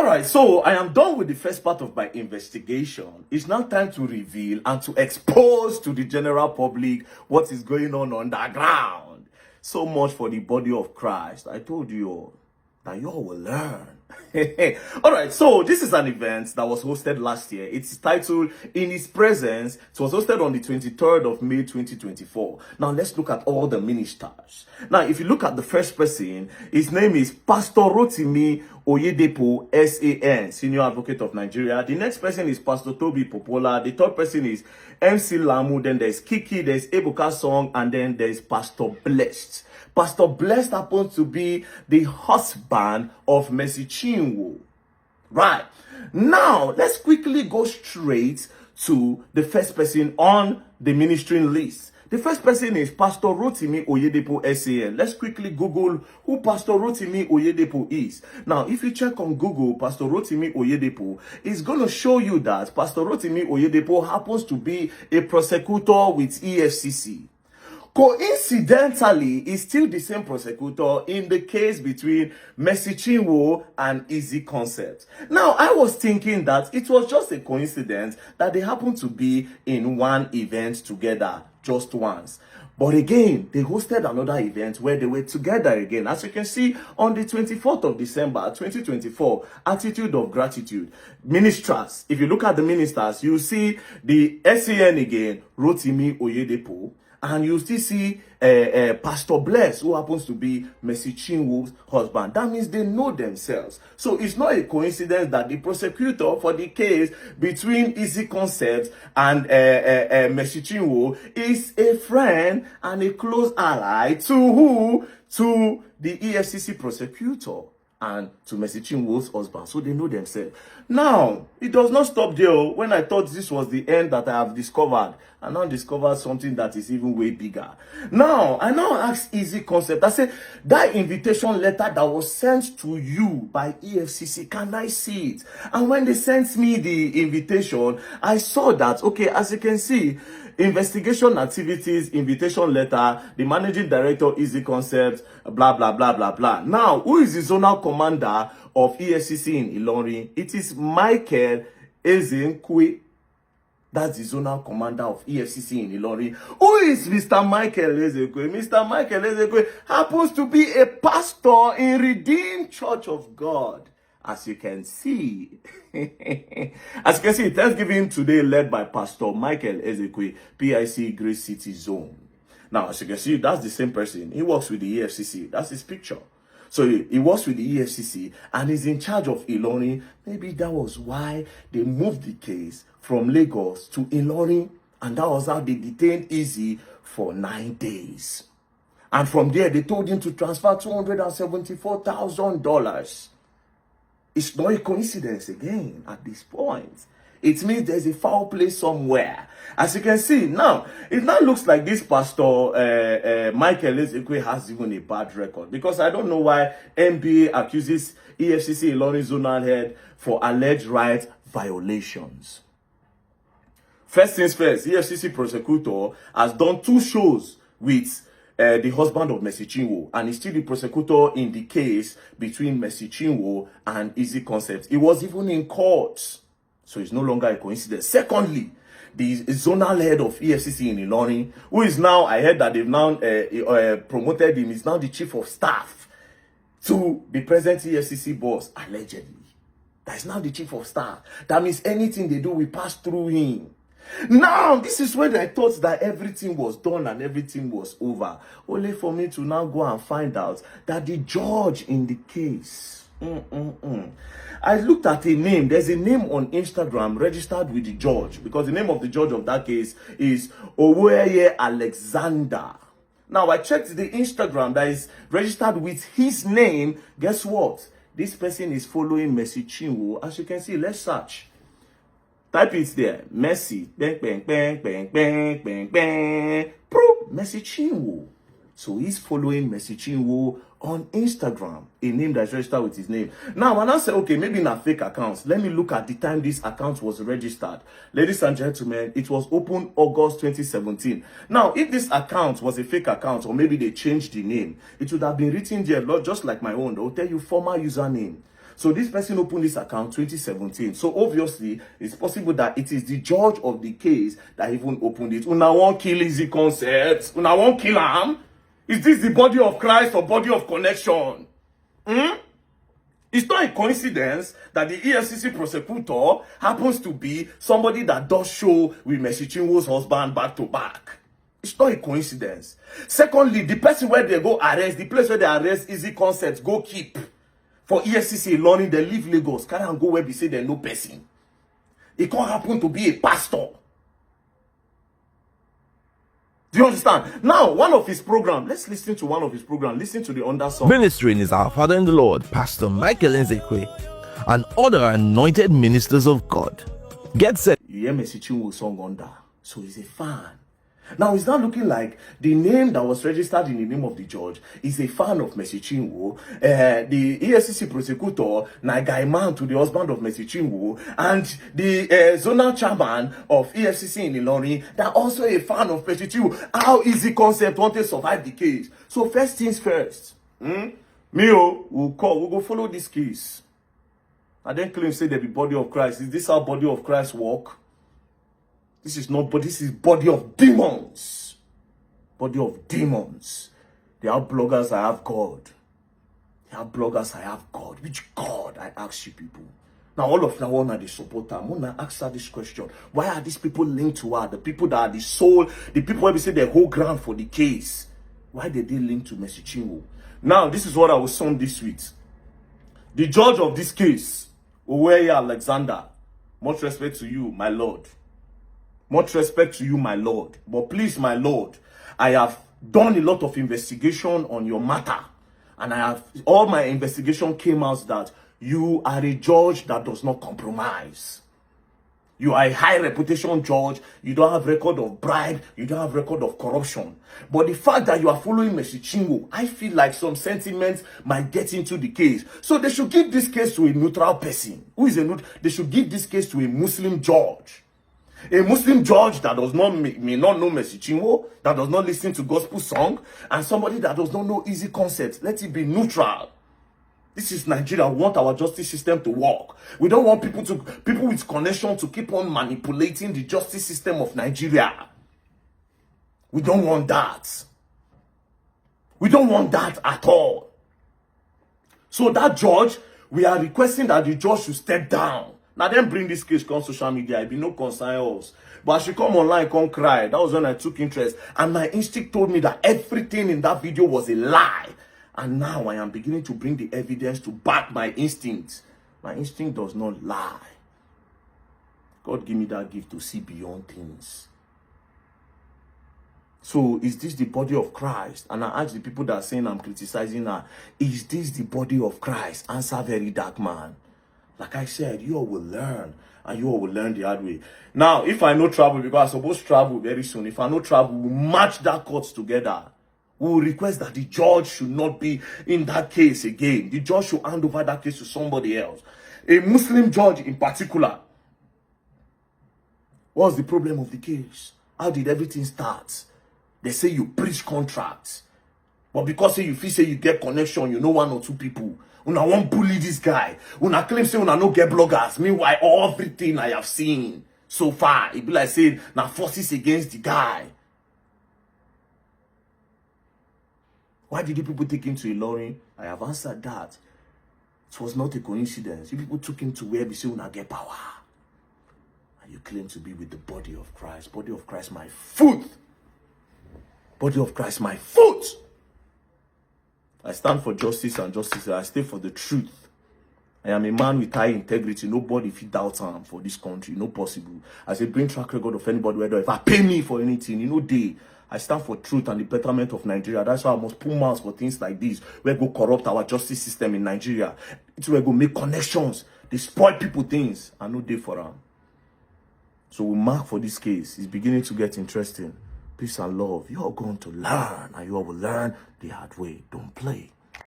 right, so I am done with the first part of my investigation. It's now time to reveal and to expose to the general public what is going on underground. So much for the body of Christ. I told you all that you all will learn. All right, so this is an event that was hosted last year. It's titled In His Presence. It was hosted on the 23rd of May 2024. Now let's look at all the ministers. Now if you look at the first person, his name is Pastor Rotimi Oyedepo, SAN, Senior Advocate of Nigeria. The next person is Pastor Toby Popola. The third person is MC Lamu. Then there's Kiki, there's Ebuka Song, and then there's Pastor Blessed. Pastor Blessed happens to be the husband of Mercy Chinwo. Right. Now, let's quickly go straight to the first person on the ministering list. The first person is Pastor Rotimi Oyedepo, SAN. Let's quickly Google who Pastor Rotimi Oyedepo is. Now, if you check on Google, Pastor Rotimi Oyedepo is going to show you that Pastor Rotimi Oyedepo happens to be a prosecutor with EFCC. Coincidentally, is still the same prosecutor in the case between Mercy Chinwo and Ezze Concept. Now, I was thinking that it was just a coincidence that they happened to be in one event together just once. But again, they hosted another event where they were together again. As you can see, on the 24th of December, 2024, Attitude of Gratitude. Ministers, if you look at the ministers, you see the SAN again, Rotimi Oyedepo. And you still see Pastor Bless, who happens to be Mercy Chinwo's husband. That means they know themselves. So it's not a coincidence that the prosecutor for the case between Ezze Concept and Mercy Chinwo is a friend and a close ally to who? To the EFCC prosecutor and to Mercy Chinwo's husband. So they know themselves. Now, it does not stop there. When I thought this was the end that I have discovered, I now discovered something that is even way bigger. Now, I now asked Ezze Concept, I said, that invitation letter that was sent to you by EFCC, can I see it? And when they sent me the invitation, I saw that, okay, as you can see, investigation activities, invitation letter, the managing director, Ezze Concept, blah, blah, blah, blah, blah. Now, who is the zonal commander of EFCC in Ilorin? It is Michael Ezze. That's the zonal commander of EFCC in Ilorin. Who is Mr. Michael Ezze? Mr. Michael Ezze happens to be a pastor in Redeemed Church of God. As you can see, Thanksgiving today led by Pastor Michael Ezekwe, PIC Grace City Zone. Now, as you can see, that's the same person. He works with the EFCC. That's his picture. So he works with the EFCC and is in charge of Ilorin. Maybe that was why they moved the case from Lagos to Ilorin, and that was how they detained Ezze for 9 days. And from there, they told him to transfer $274,000. It's not a coincidence again at this point. It means there's a foul play somewhere. As you can see, now, it now looks like this pastor, Michael Ezekwe, has even a bad record. Because I don't know why NBA accuses EFCC Ilorin zonal head for alleged right violations. First things first, EFCC prosecutor has done 2 shows with the husband of Mercy Chinwo, and he's still the prosecutor in the case between Mercy Chinwo and Ezze Concept. He was even in court, so it's no longer a coincidence. Secondly, the zonal head of EFCC in Ilorin, who is now, I heard that they've now promoted him, is now the chief of staff to the present EFCC boss, allegedly. That is now the chief of staff. That means anything they do will pass through him. Now, this is when I thought that everything was done and everything was over. Only for me to now go and find out that the judge in the case, I looked at a name. There's a name on Instagram registered with the judge, because the name of the judge of that case is Oweye Alexander. Now, I checked the Instagram that is registered with his name. Guess what? This person is following Mercy Chinwo. As you can see, let's search. Type it there. Mercy. Bang, bang, bang, bang, bang, bang, bang. Mercy Chinwo. So he's following Mercy Chinwo on Instagram, a name that's registered with his name. Now, when I say, okay, maybe not fake accounts, let me look at the time this account was registered. Ladies and gentlemen, it was opened August 2017. Now, if this account was a fake account, or maybe they changed the name, it would have been written there, just like my own. They'll tell you former username. So this person opened this account 2017. So obviously, it's possible that it is the judge of the case that even opened it. Una won't kill easy concepts. Una won't kill him. Is this the body of Christ or body of connection? It's not a coincidence that the EFCC prosecutor happens to be somebody that does show with Mercy Chinwo's husband back to back. It's not a coincidence. Secondly, the person where they go arrest, the place where they arrest easy concepts, go keep. For EFCC learning, they leave Lagos, carry and go where they say they're no person. It can't happen to be a pastor. Do you understand? Now, one of his programs, let's listen to one of his programs. Listen to the under song. Ministering is our Father in the Lord, Pastor Michael Ezze, and other anointed ministers of God. Get set. You hear Mercy Chinwo song under, so he's a fan. Now, it's not looking like the name that was registered in the name of the judge is a fan of Mercy Chinwo. The EFCC prosecutor, Nagai Man to the husband of Mercy Chinwo, and the zonal chairman of EFCC in Ilorin, they're also a fan of Mercy Chinwo. How easy concept want to survive the case? So first things first. we'll go follow this case. And then claim say there be body of Christ. Is this how body of Christ work? This is not, but this is body of demons. Body of demons. They are bloggers, I have God. They are bloggers, I have God. Which God, I ask you people? Now, all of now, one are the supporter. I'm going to ask her this question. Why are these people linked to her? The people that are the soul, the people where we say they hold ground for the case. Why did they link to Mercy Chinwo? Now, this is what I will sum this with. The judge of this case, Oweye Alexander, much respect to you, my Lord. Much respect to you, my Lord. But please, my Lord, I have done a lot of investigation on your matter. And all my investigation came out that you are a judge that does not compromise. You are a high reputation judge. You don't have record of bribe. You don't have record of corruption. But the fact that you are following Mercy Chinwo, I feel like some sentiments might get into the case. So they should give this case to a neutral person. Who is a neutral? They should give this case to a Muslim judge. A Muslim judge that does not may not know Mercy Chinwo, that does not listen to gospel song, and somebody that does not know easy concepts. Let it be neutral. This is Nigeria. We want our justice system to work. We don't want people with connection to keep on manipulating the justice system of Nigeria. We don't want that. We don't want that at all. So that judge, we are requesting that the judge should step down. Now then bring this case on social media. It be no concern us. But I should come online, come cry. That was when I took interest. And my instinct told me that everything in that video was a lie. And now I am beginning to bring the evidence to back my instinct. My instinct does not lie. God give me that gift to see beyond things. So is this the body of Christ? And I ask the people that are saying I'm criticizing her, is this the body of Christ? Answer very dark man. Like I said, you all will learn. And you all will learn the hard way. Now, if I no travel, because I'm supposed to travel very soon. If I no travel, we'll match that court together. We will request that the judge should not be in that case again. The judge should hand over that case to somebody else. A Muslim judge in particular. What's the problem of the case? How did everything start? They say you breach contracts. But because you feel say you get connection, you know one or two people. Una won't bully this guy. Una claim say una no get bloggers. Meanwhile, everything I have seen so far, it be like saying now forces against the guy. Why did you people take him to Ilorin? I have answered that. It was not a coincidence. You people took him to where we say una get power. And you claim to be with the body of Christ. Body of Christ, my foot. Body of Christ, my foot. I stand for justice and justice. I stay for the truth. I am a man with high integrity. Nobody fit doubt him for this country. No possible. As a brain track record of anybody, whether if I pay me for anything, I stand for truth and the betterment of Nigeria. That's why I must pull mouths for things like this. We go corrupt our justice system in Nigeria. It's where we go make connections. They spoil people things. I no day for them. So we mark for this case. It's beginning to get interesting. Peace and love. You are going to learn, and you all will learn the hard way. Don't play.